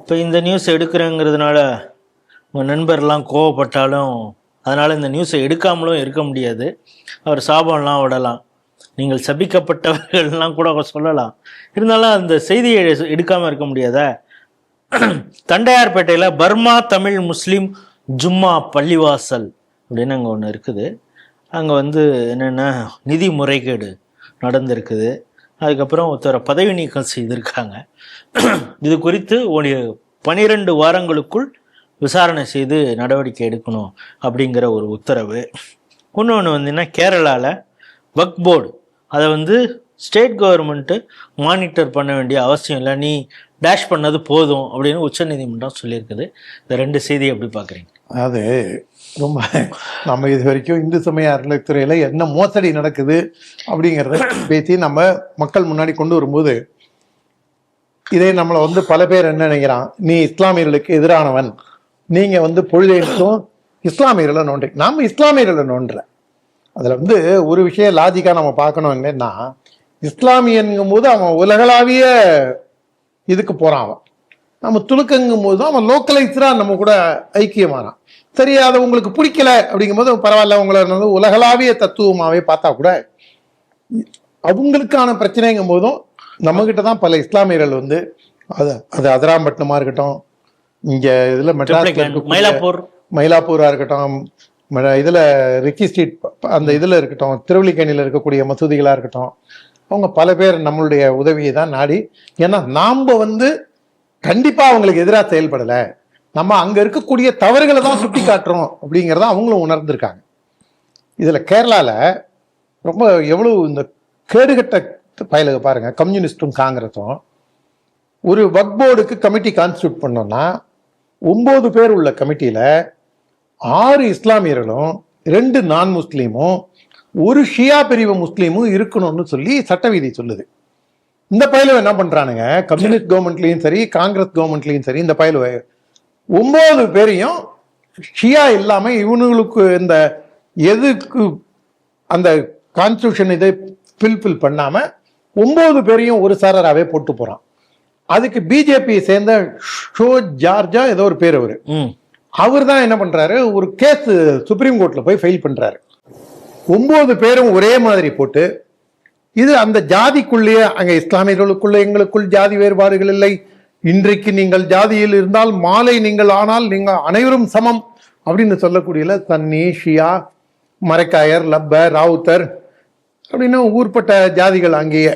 இப்போ இந்த நியூஸ் எடுக்கிறேங்கிறதுனால உங்கள் நண்பர்லாம் கோவப்பட்டாலும் அதனால் இந்த நியூஸை எடுக்காமலும் இருக்க முடியாது. அவர் சாபம்லாம் விடலாம், நீங்கள் சபிக்கப்பட்டவர்கள்லாம் கூட சொல்லலாம். இருந்தாலும் அந்த செய்தியை எடுக்காமல் இருக்க முடியாதா? தண்டையார்பேட்டையில் பர்மா தமிழ் முஸ்லீம் ஜும்மா பள்ளிவாசல் அப்படின்னு அங்கே ஒன்று இருக்குது. அங்கே வந்து என்னென்னா நிதி முறைகேடு நடந்திருக்குது. அதுக்கப்புறம் ஒருத்தரை பதவி நீக்கம் செய்திருக்காங்க. இது குறித்து ஒரு 12 வாரங்களுக்குள் விசாரணை செய்து நடவடிக்கை எடுக்கணும் அப்படிங்கிற ஒரு உத்தரவு. இன்னொன்று வந்து கேரளாவில் வக்ஃப் போர்டு அதை வந்து ஸ்டேட் கவர்மெண்ட்டு மானிட்டர் பண்ண வேண்டிய அவசியம் இல்லை, நீ டேஷ் பண்ணது போதும் அப்படின்னு உச்சநீதிமன்றம் சொல்லியிருக்குது. இந்த 2 செய்தியை எப்படி பார்க்குறீங்க? அது ரொம்ப நம்ம இது வரைக்கும் இந்து சமய அறநிலைத்துறையில் என்ன மோசடி நடக்குது அப்படிங்கிறத பேசி நம்ம மக்கள் முன்னாடி கொண்டு வரும்போது இதே நம்மளை வந்து பல பேர் என்ன நினைக்கிறான், நீ இஸ்லாமியர்களுக்கு எதிரானவன், நீங்கள் வந்து பொழுதேற்றும் இஸ்லாமியர்களை நோன்றி. நாம் இஸ்லாமியர்களை நோன்ற அதில் வந்து ஒரு விஷயம் லாஜிக்காக நம்ம பார்க்கணும். என்னன்னா, இஸ்லாமியன்கும் போது அவன் உலகளாவிய இதுக்கு போகிறான். அவன் நம்ம துணுக்கங்கும் போது அவன் லோக்கலைஸ்டாக நம்ம கூட ஐக்கியமானான். சரி, அதை உங்களுக்கு பிடிக்கல அப்படிங்கும்போது பரவாயில்ல, உங்களை வந்து உலகளாவிய தத்துவமாகவே பார்த்தா கூட அவங்களுக்கான பிரச்சனைங்கும் போதும் நம்மகிட்ட தான் பல இஸ்லாமியர்கள் வந்து அது அதிராம்பட்டினமாக இருக்கட்டும், இங்கே இதில் மெட்ராஸ் மயிலாப்பூராக இருக்கட்டும், இதில் ரிக்கி ஸ்ட்ரீட் அந்த இதில் இருக்கட்டும், திருவல்லிக்கேணியில் இருக்கக்கூடிய மசூதிகளாக இருக்கட்டும், அவங்க பல பேர் நம்மளுடைய உதவியை தான் நாடி. ஏன்னா நாம் வந்து கண்டிப்பாக அவங்களுக்கு எதிராக செயல்படலை, நம்ம அங்கே இருக்கக்கூடிய தவறுகளை தான் சுட்டி காட்டுறோம் அப்படிங்கிறத அவங்களும் உணர்ந்திருக்காங்க. இதில் கேரளாவில் ரொம்ப எவ்வளோ இந்த கேடுகட்ட பயலுக பாருங்கள். கம்யூனிஸ்டும் காங்கிரஸும் ஒரு வக்ஃப் போர்டுக்கு கமிட்டி கான்ஸ்டியூட் பண்ணோம்னா 9 பேர் உள்ள கமிட்டியில் 6 இஸ்லாமியர்களும் 2 நான் முஸ்லீமும் 1 ஷியா பிரிவு முஸ்லீமும் இருக்கணும்னு சொல்லி சட்டவிதி சொல்லுது. இந்த பயலுவை என்ன பண்றானுங்க, கம்யூனிஸ்ட் கவர்மெண்ட்லயும் சரி காங்கிரஸ் கவர்மெண்ட்லயும் சரி, இந்த பயலுவை 9 பேரையும் ஷியா இல்லாம இவனுங்களுக்கு இந்த எதுக்கு அந்த கான்ஸ்டியூஷன் இதை ஃபில்ஃபில் பண்ணாம 9 பேரையும் ஒரு சாரராகவே போட்டு போறான். அதுக்கு பிஜேபி சேர்ந்த ஷோ ஜார்ஜா ஏதோ ஒரு பேர், அவர் தான் என்ன பண்றாரு, ஒரு கேஸ் சுப்ரீம் கோர்ட்ல போய் ஃபைல் பண்றாரு. 9 பேரும் ஒரே மாதிரி போட்டு, இது அந்த ஜாதிக்குள்ளேயே, அங்க இஸ்லாமியர்களுக்குள்ள எங்களுக்குள் ஜாதி வேறுபாடுகள் இல்லை, இன்றைக்கு நீங்கள் ஜாதியில் இருந்தால் மாலை நீங்கள் ஆனால் நீங்கள் அனைவரும் சமம் அப்படின்னு சொல்லக்கூடியல தன்னி ஷியா மரைக்காயர் லப்பர் ராவுத்தர் அப்படின்னு ஊர்பட்ட ஜாதிகள் அங்கேயே.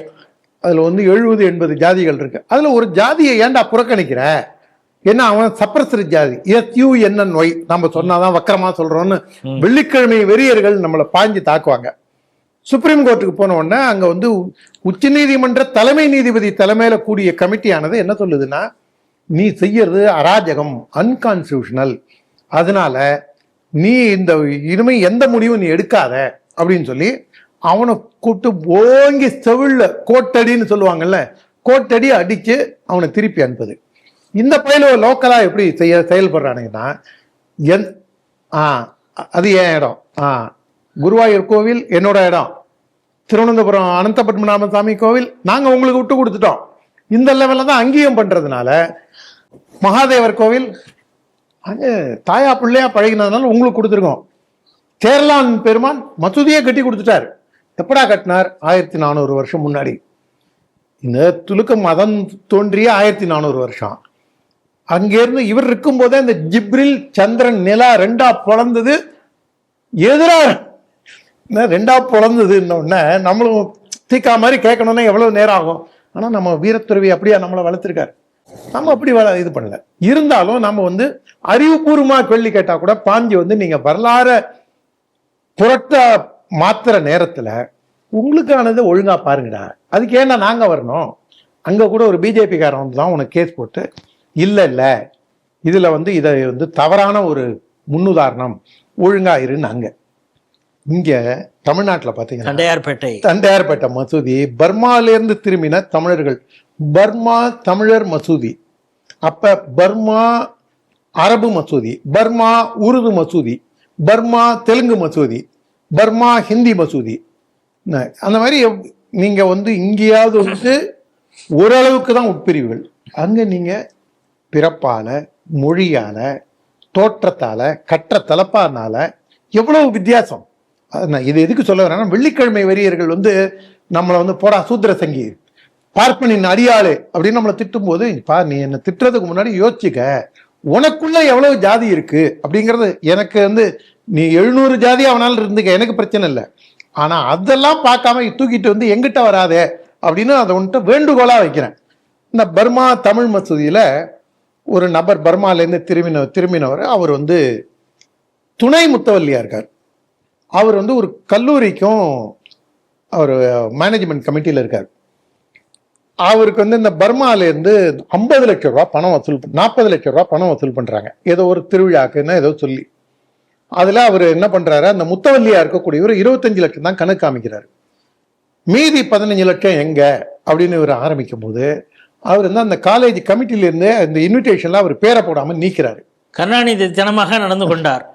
அதுல வந்து 70-80 ஜாதிகள் இருக்கு. அதுல ஒரு ஜாதியை ஏன்டா புறக்கணிக்கிற, ஏன்னா அவன் சப்ரஸர் ஜாதி, SUNNY நம்ம சொன்னாதான் வக்கரமா சொல்றோம்னு வெள்ளிக்கிழமை வெறியர்கள் நம்மளை பாஞ்சு தாக்குவாங்க. சுப்ரீம் கோர்ட்டுக்கு போன உடனே அங்க வந்து உச்ச நீதிமன்ற தலைமை நீதிபதி தலைமையில கூடிய கமிட்டியானது என்ன சொல்லுதுன்னா, நீ செய்யறது அராஜகம், அன்கான்ஸ்டியூஷனல், அதனால நீ இந்த இனிமே எந்த முடிவும் நீ எடுக்காத அப்படின்னு சொல்லி அவனை கூப்பிட்டு ஓங்கி செவில்ல கோட்டடின்னு சொல்லுவாங்கல்ல, கோட்டடி அடிச்சு அவனை திருப்பி அனுப்புது. இந்த பயில லோக்கலா எப்படி செயல்படுறானுங்கன்னா, அது என் இடம், குருவாயூர் கோவில் என்னோட இடம், திருவனந்தபுரம் அனந்த பத்மநாப சாமி கோவில் நாங்க உங்களுக்கு விட்டு கொடுத்துட்டோம், இந்த லெவல்ல தான் அங்கேயும் பண்றதுனால மகாதேவர் கோவில் அங்க தாயா பிள்ளையா பழகினதுனால உங்களுக்கு கொடுத்துருக்கோம். கேரளான் பெருமான் மசூதியே கட்டி கொடுத்துட்டாரு. எப்படா கட்டினார்? 1400 வருஷம் முன்னாடி. இந்த துலுக்க மதம் தோன்றிய 1400 வருஷம். அங்கிருந்து இவர் இருக்கும் போதே இந்த ஜிப்ரில் சந்திரன் நிலா 2ஆ பிளந்தது. எதிராக 2ஆ பிளந்ததுன்னு நம்மளும் தீக்கா மாதிரி கேட்கணும்னா எவ்வளவு நேரம் ஆகும். ஆனா நம்ம வீரத்துறவி அப்படியா நம்மளை வளர்த்திருக்காரு, நம்ம அப்படி இது பண்ணல. இருந்தாலும் நம்ம வந்து அறிவுபூர்வமா கேள்வி கேட்டா கூட பாஞ்சி வந்து நீங்க வரலாற புரட்ட மாத்திர நேரத்துல உங்களுக்கானது ஒழுங்கா பாருங்கடா, அதுக்கு ஏன்னா நாங்க வரணும். அங்க கூட ஒரு பிஜேபி காரன் வந்து தான் உனக்கு கேஸ் போட்டு இல்ல இதுல வந்து இதை வந்து தவறான ஒரு முன்னுதாரணம், ஒழுங்கா இருன்னாங்க. இங்க தமிழ்நாட்டில் பாத்தீங்கன்னா தண்டையார்பேட்டை மசூதி பர்மாலேருந்து திரும்பின தமிழர்கள், பர்மா தமிழர் மசூதி, அப்ப பர்மா அரபு மசூதி, பர்மா உருது மசூதி, பர்மா தெலுங்கு மசூதி, பர்மா ஹிந்தி மசூதி, அந்த மாதிரி நீங்க வந்து இங்கேயாவது வந்து ஓரளவுக்கு தான் உட்பிரிவுகள். அங்க நீங்க பிறப்பால, மொழியால, தோற்றத்தால, கற்ற தலப்பானால எவ்வளவு வித்தியாசம். நான் இது எதுக்கு சொல்ல வரேன்னா, வெள்ளிக்கிழமை வெறியர்கள் வந்து நம்மளை வந்து போடா சூத்திர சங்கி, பார்ப்பனின் அடியாளு அப்படின்னு நம்மளை திட்டும் போது, நீ என்ன திட்டுறதுக்கு முன்னாடி யோசிச்சுக்க, உனக்குள்ள எவ்வளவு ஜாதி இருக்கு அப்படிங்கிறது. எனக்கு வந்து நீ 700 ஜாதி அவனால இருந்துக்க, எனக்கு பிரச்சனை இல்லை. ஆனா அதெல்லாம் பார்க்காம தூக்கிட்டு வந்து எங்கிட்ட வராதே அப்படின்னு அதை வந்துட்டு வேண்டுகோளா வைக்கிறேன். இந்த பர்மா தமிழ் மசூதியில ஒரு நபர் பர்மாலேருந்து திரும்பினவர், அவர் வந்து துணை முத்தவல்லியா இருக்கார். அவர் வந்து ஒரு கல்லூரிக்கும் அவர் மேனேஜ்மெண்ட் கமிட்டியில இருக்கார். அவருக்கு வந்து இந்த பர்மாலேருந்து 50 லட்சம் ரூபாய் பணம் வசூல் 40 லட்சம் ரூபாய் பணம் வசூல் பண்றாங்க, ஏதோ ஒரு திருவிழாக்குன்னு ஏதோ சொல்லி. அதுல அவர் என்ன பண்றாரு, அந்த முத்தவல்லியா இருக்கக்கூடியவர் 25 லட்சம் தான் கணக்கு காமிக்கிறாரு. மீதி 15 லட்சம் எங்க அப்படின்னு இவர் ஆரம்பிக்கும் போது, அவர் வந்து அந்த காலேஜ் கமிட்டில இருந்து அந்த இன்விடேஷன்ல அவர் பேரை போடாம நீக்கிறாரு. கருணாநிதி தினமாக நடந்து கொண்டார்.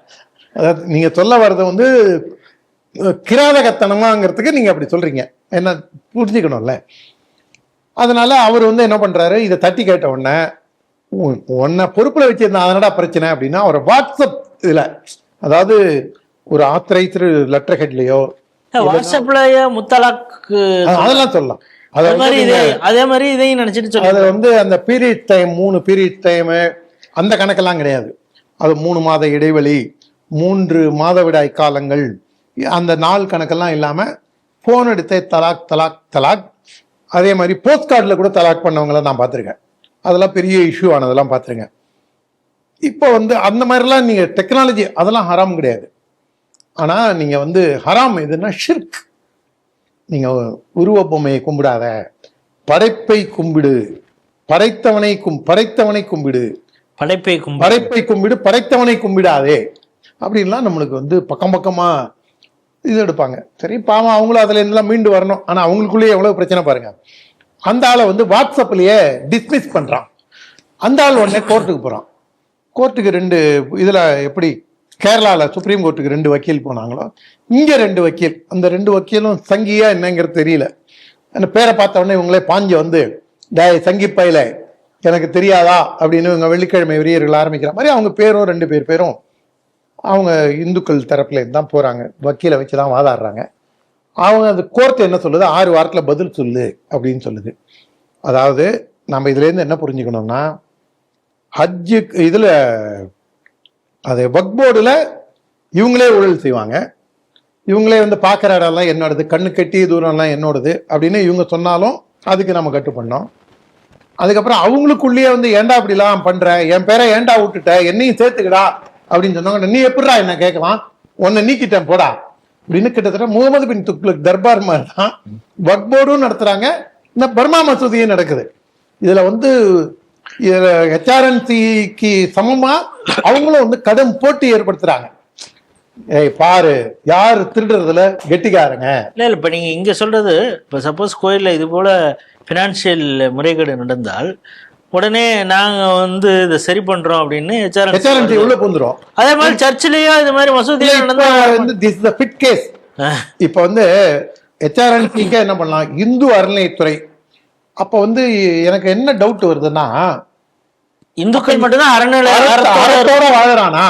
அதாவது நீங்க சொல்ல வர்றது வந்து கிராதகத்தனமாங்கிறதுக்கு நீங்க அப்படி சொல்றீங்க, என்ன புரிஞ்சுக்கணும்ல. அதனால அவர் வந்து என்ன பண்றாரு, இதை தட்டி கேட்ட உடனே, உன்னை பொறுப்புல வச்சிருந்தா அதனடா பிரச்சனை அப்படின்னா, அவர் வாட்ஸ்அப் இதுல, அதாவது ஒரு ஆத்தரைஸ்டு லெட்டர் ஹெட்லயோ வாட்ஸ்அப்லயே முத்தலாக் அதெல்லாம் சொல்லலாம். அதே மாதிரி இதையும் நினைச்சிட்டு சொல்லி அது வந்து அந்த பீரியட் டைம் 3 பீரியட் டைம் அந்த கணக்கெல்லாம் கிடையாது. அது 3 மாத இடைவெளி, 3 மாதவிடாய் காலங்கள், அந்த நாள் கணக்கெல்லாம் இல்லாம போன் எடுத்து தலாக் தலாக் தலாக். அதே மாதிரி போஸ்ட் கார்டில் கூட தலாக் பண்ணவங்கள நான் பார்த்துருக்கேன். அதெல்லாம் பெரிய இஷ்யூ ஆனதெல்லாம் பார்த்துருக்கேன். இப்போ வந்து அந்த மாதிரிலாம் நீங்க டெக்னாலஜி அதெல்லாம் ஹராம் கிடையாது. ஆனா நீங்க வந்து ஹராம் எதுன்னா ஷிர்க். நீங்க உருவ பொம்மையை கும்பிடாத, படைப்பை கும்பிடு, படைத்தவனை கும்பிடு, படைப்பை கும்பிடு, படைத்தவனை கும்பிடாதே அப்படின்லாம் நம்மளுக்கு வந்து பக்கம் பக்கமா இது எடுப்பாங்க. சரி, பாவம் அவங்களும் அதுல இருந்தெல்லாம் மீண்டு வரணும். ஆனா அவங்களுக்குள்ளேயே எவ்வளவு பிரச்சனை பாருங்க. அந்த ஆளை வந்து வாட்ஸ்அப்லயே டிஸ்மிஸ் பண்றான். அந்த ஆள் உடனே கோர்ட்டுக்கு போறான். கோர்ட்டுக்கு 2 இதுல எப்படி கேரளால சுப்ரீம் கோர்ட்டுக்கு 2 வக்கீல் போனாங்களோ, இங்க 2 வக்கீல். அந்த 2 வக்கீலும் சங்கியா என்னங்கிறது தெரியல. அந்த பேரை பார்த்த உடனே இவங்களே பாஞ்சு வந்து, சங்கி பையில எனக்கு தெரியாதா அப்படின்னு இவங்க வெள்ளிக்கிழமை வெறியர்கள் ஆரம்பிக்கிற மாதிரி அவங்க பேரும் 2 பேரும் அவங்க இந்துக்கள் தரப்புல தான் போறாங்க, வக்கீலை வச்சுதான் வாதாடுறாங்க. அவங்க அந்த கோர்ட் என்ன சொல்லுது, 6 வாரத்துல பதில் சொல்லு அப்படின்னு சொல்லுது. அதாவது நம்ம இதுல இருந்து என்ன புரிஞ்சுக்கணும்னா, ஹஜ்ஜு இதுல அது வக்ஃப் போர்டுல இவங்களே ஊழல் செய்வாங்க. இவங்களே வந்து பார்க்குற இடம்லாம் என்னோடது, கண்ணு கட்டி தூரம்லாம் என்னோடது அப்படின்னு இவங்க சொன்னாலும் அதுக்கு நம்ம கட்டுப்பண்ணோம். அதுக்கப்புறம் அவங்களுக்குள்ளேயே வந்து ஏண்டா அப்படிலாம் பண்ற, என் பேரை ஏண்டா விட்டுட்ட, என்னையும் சேர்த்துக்கடா அப்படின்னு சொன்னாங்க. நீ எப்படா என்ன கேட்கலாம், உன்னை நீக்கிட்டேன் போடா அப்படின்னு. கிட்டத்தட்ட முகமது பின் துக்ளக் தர்பார் மாதிரி தான் வக்ஃப் போர்டும் நடத்துறாங்க, இந்த பர்மா மசூதியும் நடக்குது. இதுல வந்து HRNC சமமா அவங்களும் வந்து கடும் போட்டி ஏற்படுத்துறாங்க. பாரு யாரு திருடுறதுல கெட்டிக்காரங்க. இல்ல இப்ப நீங்க இங்க சொல்றது, இப்ப சப்போஸ் கோயில்ல இது போல பினான்சியல் முறைகேடு நடந்தால் உடனே நாங்க வந்து இதை சரி பண்றோம் அப்படின்னு HRNC உள்ள புந்துரும். அதே மாதிரி சர்ச்சிலேயும் இது மாதிரி மசூதியில நடந்தா ஃபிட் கேஸ். இப்ப வந்து HRNC என்ன பண்ணலாம், இந்து அறநிலையத்துறை. அப்ப வந்து எனக்கு என்ன டவுட் வருதுன்னா, இந்துக்கள் மட்டும்தான் அறத்தோட வாழறானா?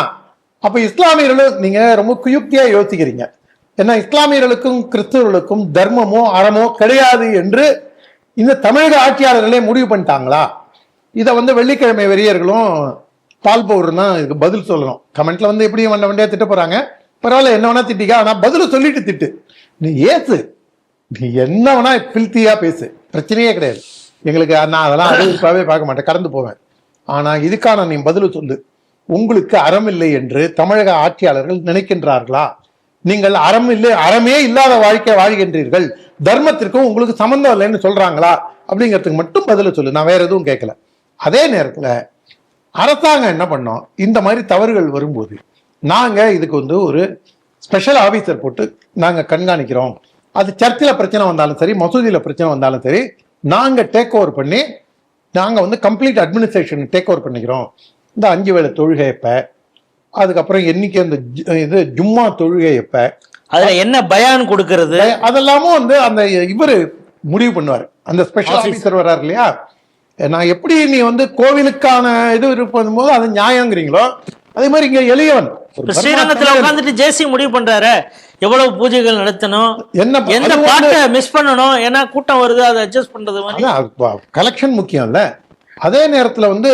அப்ப இஸ்லாமியர்களும் நீங்க ரொம்ப குயுக்தியா யோசிக்கிறீங்க. ஏன்னா இஸ்லாமியர்களுக்கும் கிறிஸ்தவர்களுக்கும் தர்மமோ அறமோ கிடையாது என்று இந்த தமிழக ஆட்சியாளர்களே முடிவு பண்ணிட்டாங்களா? இதை வந்து வெள்ளிக்கிழமை வெறியர்களும் பால் பவுடர் தான் இதுக்கு பதில் சொல்லணும். கமெண்ட்ல வந்து எப்படியும் வண்டியா திட்ட போறாங்க, பரவாயில்ல என்ன வேணா திட்டிக்கா, ஆனா பதில் சொல்லிட்டு திட்டு. நீ ஏசு, நீ என்ன வேணா பில்த்தியா பேசு, பிரச்சனையே கிடையாது எங்களுக்கு. நான் அதெல்லாம் அறிவிப்பாவே பார்க்க மாட்டேன், கடந்து போவேன். ஆனா இதுக்கான நீ பதில் சொல்லு. உங்களுக்கு அறம் இல்லை என்று தமிழக ஆட்சியாளர்கள் நினைக்கின்றார்களா? நீங்கள் அறமே இல்லாத வாழ்க்கை வாழ்கின்றீர்கள், தர்மத்திற்கும் உங்களுக்கு சம்பந்தம் இல்லைன்னு சொல்றாங்களா அப்படிங்கிறதுக்கு மட்டும் பதில சொல்லு. நான் வேற எதுவும் கேட்கல. அதே நேரத்துல அரசாங்கம் என்ன பண்ணோம், இந்த மாதிரி தவறுகள் வரும்போது நாங்க இதுக்கு வந்து ஒரு ஸ்பெஷல் ஆபீசர் போட்டு நாங்க கண்காணிக்கிறோம். அது சர்ச்சில் பிரச்சனை வந்தாலும் சரி, மசூதியில பிரச்சனை வந்தாலும் சரி, நாங்க டேக் ஓவர் பண்ணி நாங்க வந்து கம்ப்ளீட் அட்மினிஸ்ட்ரேஷன் டேக் ஓவர் பண்ணிக்கிறோம். இந்த 5 வேளை தொழுகை எப்ப, அதுக்கப்புறம் என்னைக்கு அந்த இது ஜும்மா தொழுகை எப்ப, அதுல என்ன பயான் கொடுக்கறது, அதெல்லாமும் வந்து அந்த இவரு முடிவு பண்ணுவார். அந்த ஸ்பெஷல் ஆபீசர் வர்றாரு இல்லையா, நான் எப்படி நீ வந்து கோவிலுக்கான இது இருப்பதும் போது அது நியாயங்கிறீங்களோ அதே மாதிரி இங்க எளியவன் ஸ்ரீரங்கத்துல உட்காந்துட்டு ஜேசி முடிவு பண்றாரு எவ்வளவு பூஜைகள் நடத்தணும், என்ன எந்த பாட்டை மிஸ் பண்ணணும், ஏன்னா கூட்டம் வருது அதை அட்ஜஸ்ட் பண்றது கலெக்ஷன் முக்கியம் இல்ல. அதே நேரத்துல வந்து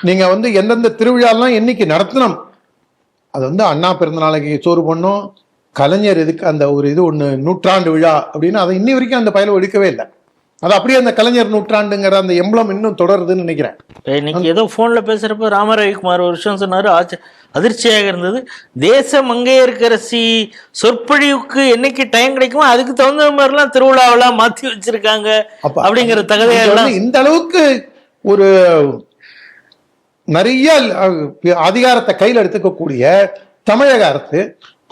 நீங்க வந்து எந்தெந்த திருவிழாலாம் என்னைக்கு நடத்தணும், அது வந்து அண்ணா பிறந்த நாளைக்கு சோறு பண்ணும், கலைஞர் இதுக்கு அந்த ஒரு இது ஒண்ணு 100ஆண்டு விழா அப்படின்னு அதை இன்னி வரைக்கும் அந்த பயல ஒழிக்கவே இல்லை. அது அப்படியே அந்த கலைஞர் 100ஆண்டுங்கிற அந்த எம்பளம் இன்னும் தொடருதுன்னு நினைக்கிறேன். இன்னைக்கு ஏதோ போன்ல பேசுறப்ப ராமரவிக்குமார் ஒரு விஷயம் சொன்னாரு, அதிர்ச்சியாக இருந்தது. தேச மங்கையர்க்கரசி சொற்பொழிவுக்கு என்னைக்கு டைம் கிடைக்குமோ அதுக்கு தகுந்த மாதிரிலாம் திருவிழாவெல்லாம் மாத்தி வச்சிருக்காங்க அப்படிங்கிற தகவல். இந்த அளவுக்கு ஒரு நிறைய அதிகாரத்தை கையில் எடுத்துக்கக்கூடிய தமிழக அரசு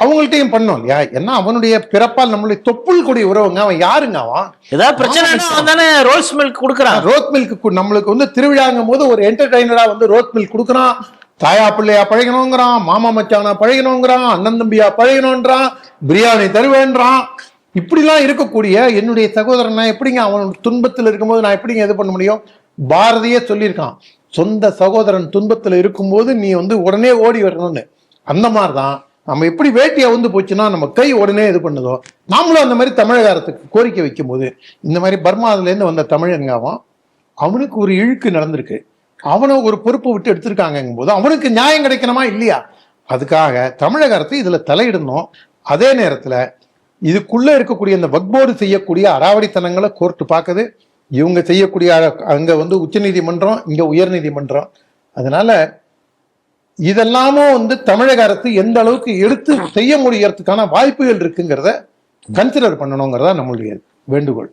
அவங்கள்ட்டையும் பண்ணோம் இல்லையா? ஏன்னா அவனுடைய பிறப்பால் நம்மளுடைய தொப்புள் கூடிய உறவுங்க. அவன் யாருங்க? அவன் ஏதாவது பிரச்சனை ரோஸ் மில்க் கொடுக்குறான். ரோஸ் மில்க் நம்மளுக்கு வந்து திருவிழாங்கும் போது ஒரு என்டர்டைனரா வந்து ரோஸ் மில்க் கொடுக்குறான். தாயா பிள்ளையா பழகணுங்கிறான், மாமா மச்சானா பழகணுங்கிறான், அண்ணன் தம்பியா பழகணும்ன்றான், பிரியாணி தருவேன்றான். இப்படிலாம் இருக்கக்கூடிய என்னுடைய சகோதரன் நான் எப்படிங்க அவன் துன்பத்தில் இருக்கும்போது நான் எப்படிங்க இது பண்ண முடியும்? பாரதியே சொல்லியிருக்கான், சொந்த சகோதரன் துன்பத்தில் இருக்கும்போது நீ வந்து உடனே ஓடி வரணும்னு. அந்த மாதிரிதான் நம்ம எப்படி வேட்டியை வந்து போச்சுன்னா நம்ம கை உடனே இது பண்ணுதோ, நாமளும் அந்த மாதிரி தமிழக அரசுக்கு கோரிக்கை வைக்கும் போது இந்த மாதிரி பர்மாவிலேருந்து வந்த தமிழன்காவும் அவனுக்கு ஒரு இழுக்கு நடந்திருக்கு, அவனை ஒரு பொறுப்பு விட்டு எடுத்திருக்காங்கும் போது அவனுக்கு நியாயம் கிடைக்கணுமா இல்லையா? அதுக்காக தமிழக அரசு இதுல தலையிடணும். அதே நேரத்துல இதுக்குள்ள இருக்கக்கூடிய இந்த வக்போர்டு செய்யக்கூடிய அடாவடித்தனங்களை கோர்ட்டு பார்க்குது. இவங்க செய்யக்கூடிய அங்க வந்து உச்ச நீதிமன்றம், இங்க உயர் நீதிமன்றம். அதனால இதெல்லாமும் வந்து தமிழக அரசு எந்த அளவுக்கு எடுத்து செய்ய முடியறதுக்கான வாய்ப்புகள் இருக்குங்கிறத கன்சிடர் பண்ணணுங்கிறதா நம்மளுடைய வேண்டுகோள்.